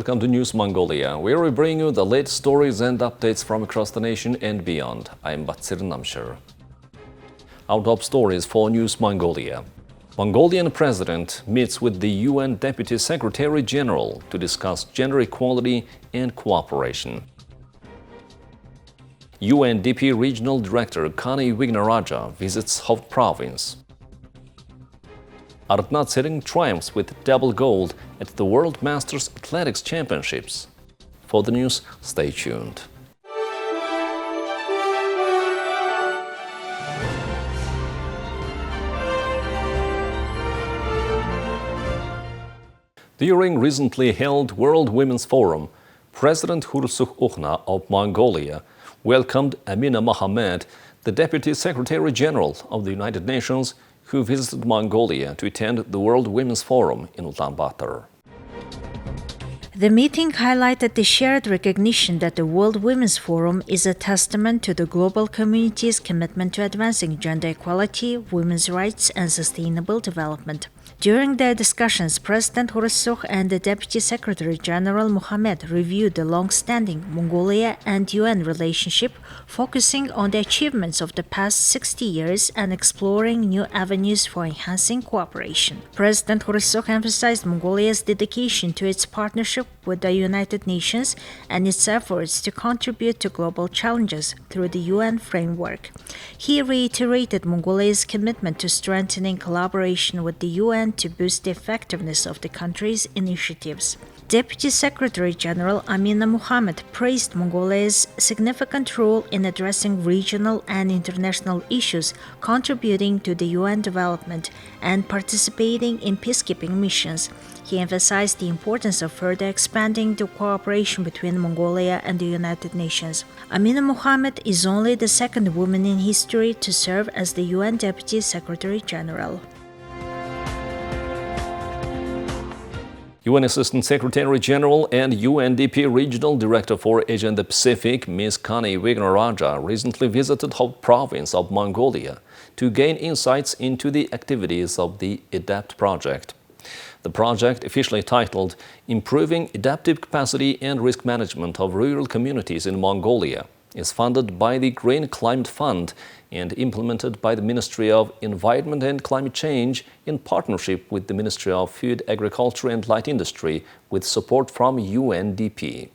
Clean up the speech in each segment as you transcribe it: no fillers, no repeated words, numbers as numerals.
Welcome to News Mongolia, where we bring you the latest stories and updates from across the nation and beyond. I'm Tseren. Our top stories for News Mongolia. Mongolian president meets with the UN Deputy Secretary General to discuss gender equality and cooperation. UNDP Regional Director Kanni Wignaraja visits Khovd province. Radnaa Tseren triumphs with double gold at the World Masters Athletics Championships. For the news, stay tuned. During recently held World Women's Forum, President Khurelsukh of Mongolia welcomed Amina Mohammed, the Deputy Secretary General of the United Nations, who visited Mongolia to attend the World Women's Forum in Ulaanbaatar. The meeting highlighted the shared recognition that the World Women's Forum is a testament to the global community's commitment to advancing gender equality, women's rights, and sustainable development. During their discussions, President Khurelsukh and the Deputy Secretary General Mohammed reviewed the long-standing Mongolia and UN relationship, focusing on the achievements of the past 60 years and exploring new avenues for enhancing cooperation. President Khurelsukh emphasized Mongolia's dedication to its partnership with the United Nations and its efforts to contribute to global challenges through the UN framework. He reiterated Mongolia's commitment to strengthening collaboration with the UN to boost the effectiveness of the country's initiatives. Deputy Secretary General Amina Mohammed praised Mongolia's significant role in addressing regional and international issues, contributing to the UN development, and participating in peacekeeping missions. He emphasized the importance of further expanding the cooperation between Mongolia and the United Nations. Amina Mohammed is only the second woman in history to serve as the UN Deputy Secretary General. UN Assistant Secretary General and UNDP Regional Director for Asia and the Pacific, Ms. Kanni Wignaraja, recently visited Khovd province of Mongolia to gain insights into the activities of the ADAPT project. The project, officially titled Improving Adaptive Capacity and Risk Management of Rural Communities in Mongolia, is funded by the Green Climate Fund and implemented by the Ministry of Environment and Climate Change in partnership with the Ministry of Food, Agriculture and Light Industry, with support from UNDP.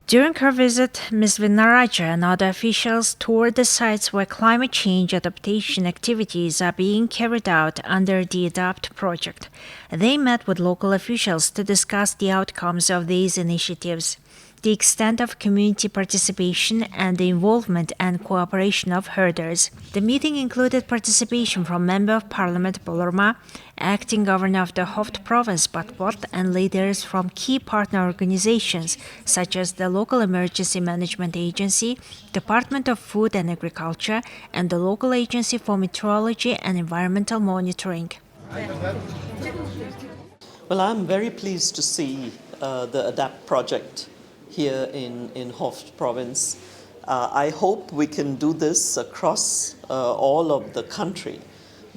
During her visit, Ms. Wignaraja and other officials toured the sites where climate change adaptation activities are being carried out under the ADAPT project. They met with local officials to discuss the outcomes of these initiatives, the extent of community participation, and the involvement and cooperation of herders. The meeting included participation from Member of Parliament Bolorma, Acting Governor of the Khovd Province Batport, and leaders from key partner organizations such as the Local Emergency Management Agency, Department of Food and Agriculture, and the Local Agency for Meteorology and Environmental Monitoring. Well, I'm very pleased to see the ADAPT project here in Khovd province. I hope we can do this across all of the country,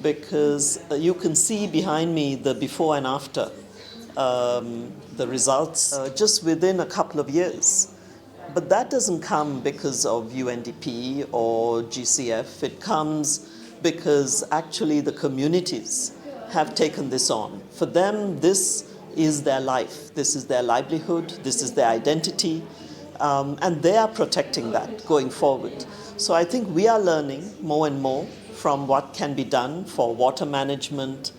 because you can see behind me the before and after, the results just within a couple of years. But that doesn't come because of UNDP or GCF. It comes because actually the communities have taken this on. For them, this is their life, this is their livelihood, this is their identity, and they are protecting that going forward. So I think we are learning more and more from what can be done for water management,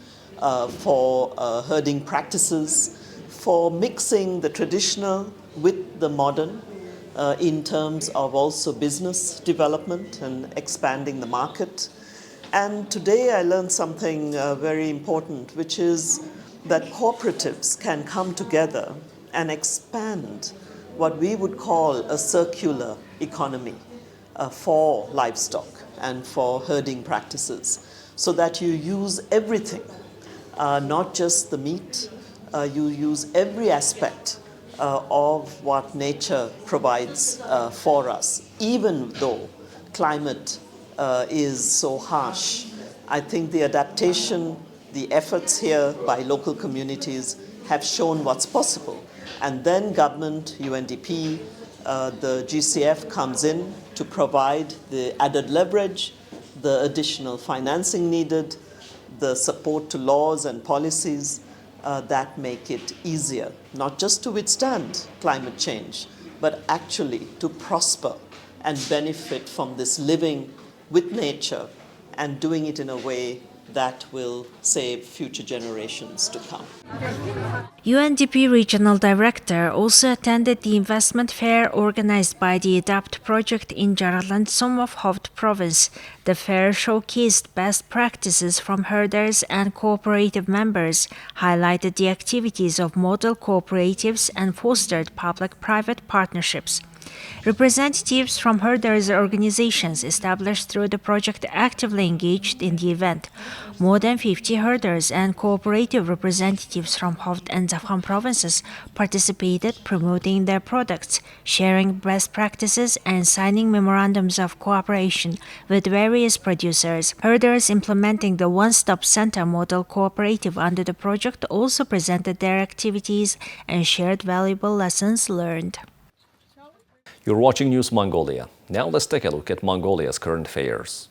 for herding practices, for mixing the traditional with the modern in terms of also business development and expanding the market. And today I learned something very important, which is that cooperatives can come together and expand what we would call a circular economy for livestock and for herding practices, so that you use everything, not just the meat, you use every aspect of what nature provides for us, even though climate is so harsh. I think the adaptation, the efforts here by local communities have shown what's possible. And then government, UNDP, the GCF comes in to provide the added leverage, the additional financing needed, the support to laws and policies that make it easier, not just to withstand climate change, but actually to prosper and benefit from this living with nature and doing it in a way that will save future generations to come. UNDP Regional Director also attended the investment fair organized by the ADAPT project in Jaralansum of Khovd province. The fair showcased best practices from herders and cooperative members, highlighted the activities of model cooperatives, and fostered public-private partnerships. Representatives from herders' organizations established through the project actively engaged in the event. More than 50 herders and cooperative representatives from Khovd and Zafgan provinces participated, promoting their products, sharing best practices, and signing memorandums of cooperation with various producers. Herders implementing the one-stop center model cooperative under the project also presented their activities and shared valuable lessons learned. You're watching News Mongolia. Now let's take a look at Mongolia's current affairs.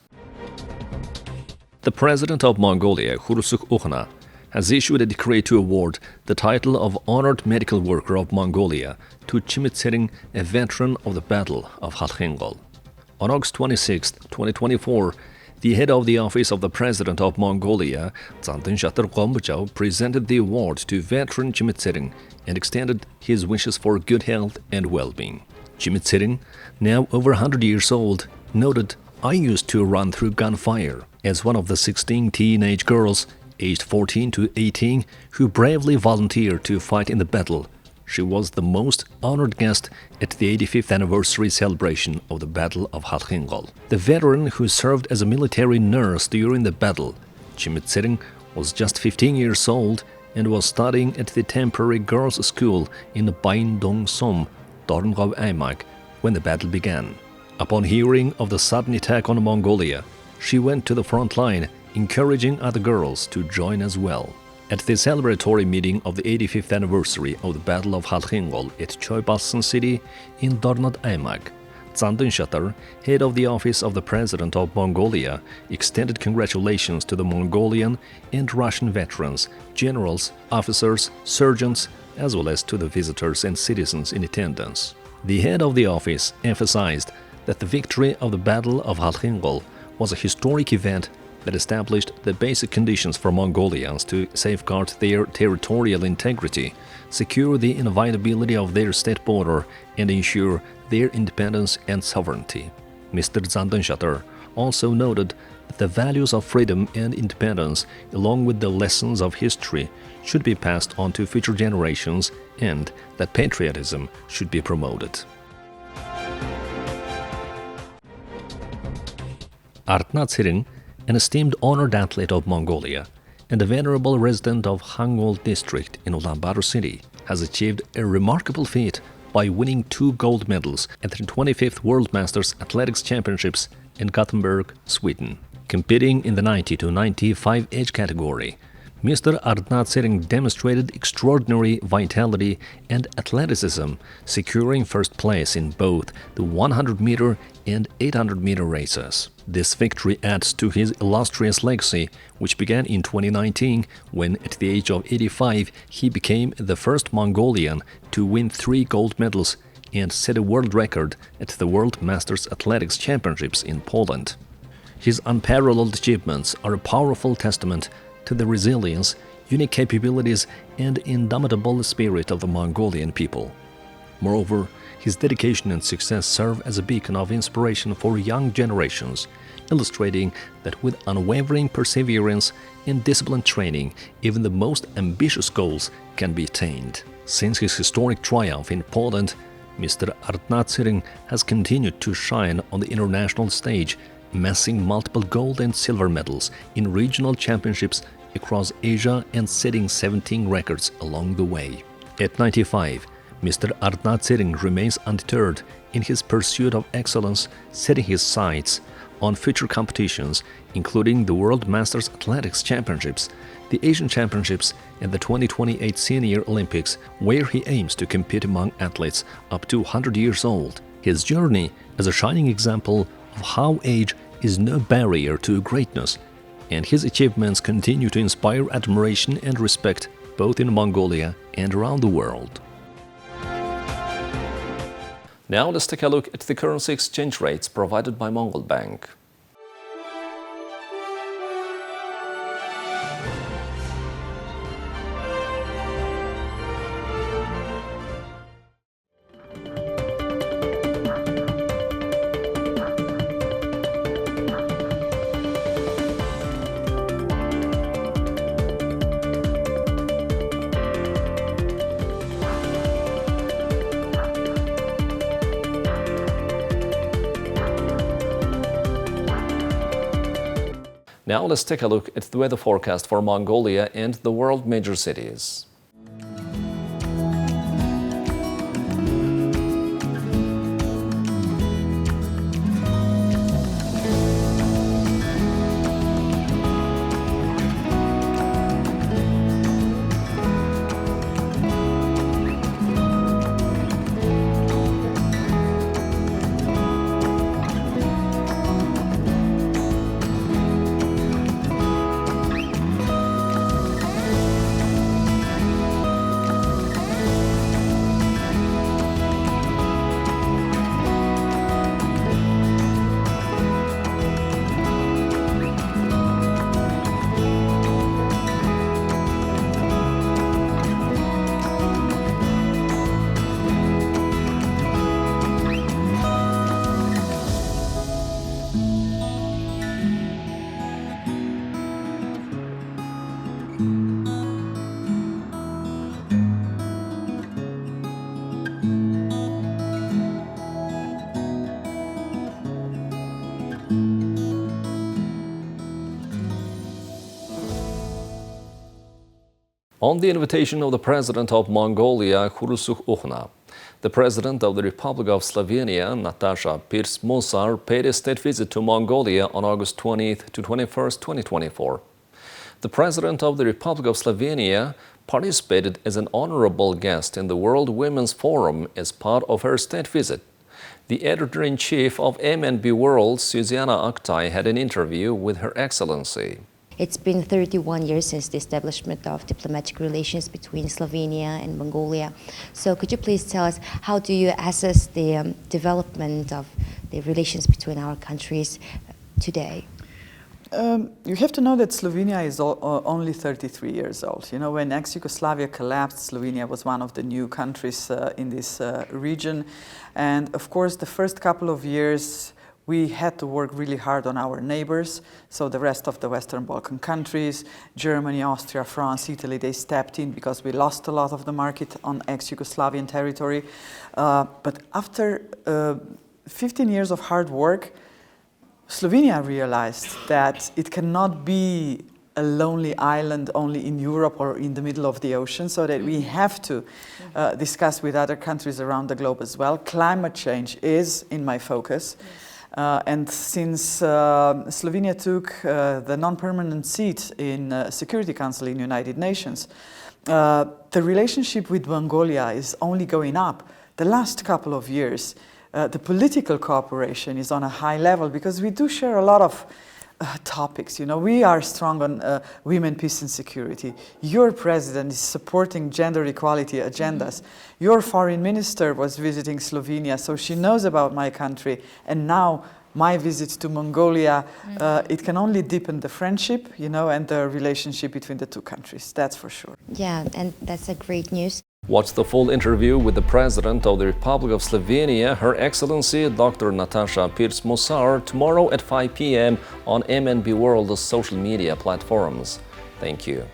The President of Mongolia, Khurelsukh has issued a decree to award the title of Honored Medical Worker of Mongolia to Tseren, a veteran of the Battle of Khalkhengol. On August 26, 2024, the head of the Office of the President of Mongolia, Tseren, presented the award to veteran Tseren and extended his wishes for good health and well-being. Tseren, now over 100 years old, noted, "I used to run through gunfire as one of the 16 teenage girls aged 14 to 18 who bravely volunteered to fight in the battle. She was the most honored guest at the 85th anniversary celebration of the Battle of Khalkhengol." The veteran who served as a military nurse during the battle, Tseren, was just 15 years old and was studying at the temporary girls' school in Baindongsom, when the battle began. Upon hearing of the sudden attack on Mongolia, she went to the front line, encouraging other girls to join as well. At the celebratory meeting of the 85th anniversary of the Battle of Khalkhengol at Choibalsan City in Dornod Aymag, Tseren, head of the Office of the President of Mongolia, extended congratulations to the Mongolian and Russian veterans, generals, officers, surgeons, as well as to the visitors and citizens in attendance. The head of the office emphasized that the victory of the Battle of Khalkhengol was a historic event that established the basic conditions for Mongolians to safeguard their territorial integrity, secure the inviolability of their state border, and ensure their independence and sovereignty. Mr. Tseren also noted that the values of freedom and independence, along with the lessons of history, should be passed on to future generations and that patriotism should be promoted. Radnaa Tseren, an esteemed honored athlete of Mongolia and a venerable resident of Hangol district in Ulaanbaatar city, has achieved a remarkable feat by winning 2 gold medals at the 25th World Masters Athletics Championships in Gothenburg, Sweden. Competing in the 90 to 95 age category, Mr. Radnaa Tseren demonstrated extraordinary vitality and athleticism, securing first place in both the 100-meter and 800-meter races. This victory adds to his illustrious legacy, which began in 2019 when, at the age of 85, he became the first Mongolian to win 3 gold medals and set a world record at the World Masters Athletics Championships in Poland. His unparalleled achievements are a powerful testament to the resilience, unique capabilities, and indomitable spirit of the Mongolian people. Moreover, his dedication and success serve as a beacon of inspiration for young generations, illustrating that with unwavering perseverance and disciplined training, even the most ambitious goals can be attained. Since his historic triumph in Poland, Mr. Radnaa Tseren has continued to shine on the international stage, amassing multiple gold and silver medals in regional championships across Asia and setting 17 records along the way. At 95, Mr. Radnaa Tseren remains undeterred in his pursuit of excellence, setting his sights on future competitions, including the World Masters Athletics Championships, the Asian Championships, and the 2028 Senior Olympics, where he aims to compete among athletes up to 100 years old. His journey is a shining example of how age is no barrier to greatness, and his achievements continue to inspire admiration and respect both in Mongolia and around the world. Now let's take a look at the currency exchange rates provided by Mongol Bank. Now let's take a look at the weather forecast for Mongolia and the world major cities. On the invitation of the President of Mongolia, Khovd, the President of the Republic of Slovenia, Nataša Pirc-Musar, paid a state visit to Mongolia on August 20th to 21st, 2024. The President of the Republic of Slovenia participated as an honorable guest in the World Women's Forum as part of her state visit. The editor-in-chief of MNB World, Susanna Aktai, had an interview with Her Excellency. It's been 31 years since the establishment of diplomatic relations between Slovenia and Mongolia. So could you please tell us, how do you assess the development of the relations between our countries today? You have to know that Slovenia is only 33 years old. You know, when ex-Yugoslavia collapsed, Slovenia was one of the new countries in this region. And of course, the first couple of years, we had to work really hard on our neighbors, so the rest of the Western Balkan countries, Germany, Austria, France, Italy, they stepped in because we lost a lot of the market on ex-Yugoslavian territory. But after 15 years of hard work, Slovenia realized that it cannot be a lonely island only in Europe or in the middle of the ocean, so that we have to discuss with other countries around the globe as well. Climate change is in my focus. And since Slovenia took the non-permanent seat in Security Council in United Nations, the relationship with Mongolia is only going up. The last couple of years, the political cooperation is on a high level because we do share a lot of topics. You know, we are strong on women, peace and security. Your president is supporting gender equality agendas. Your foreign minister was visiting Slovenia, so she knows about my country. And now my visit to Mongolia, it can only deepen the friendship, you know, and the relationship between the two countries. That's for sure. Yeah, and that's a great news. Watch the full interview with the President of the Republic of Slovenia, Her Excellency Dr. Nataša Pirc-Musar, tomorrow at 5 p.m. on MNB World social media platforms. Thank you.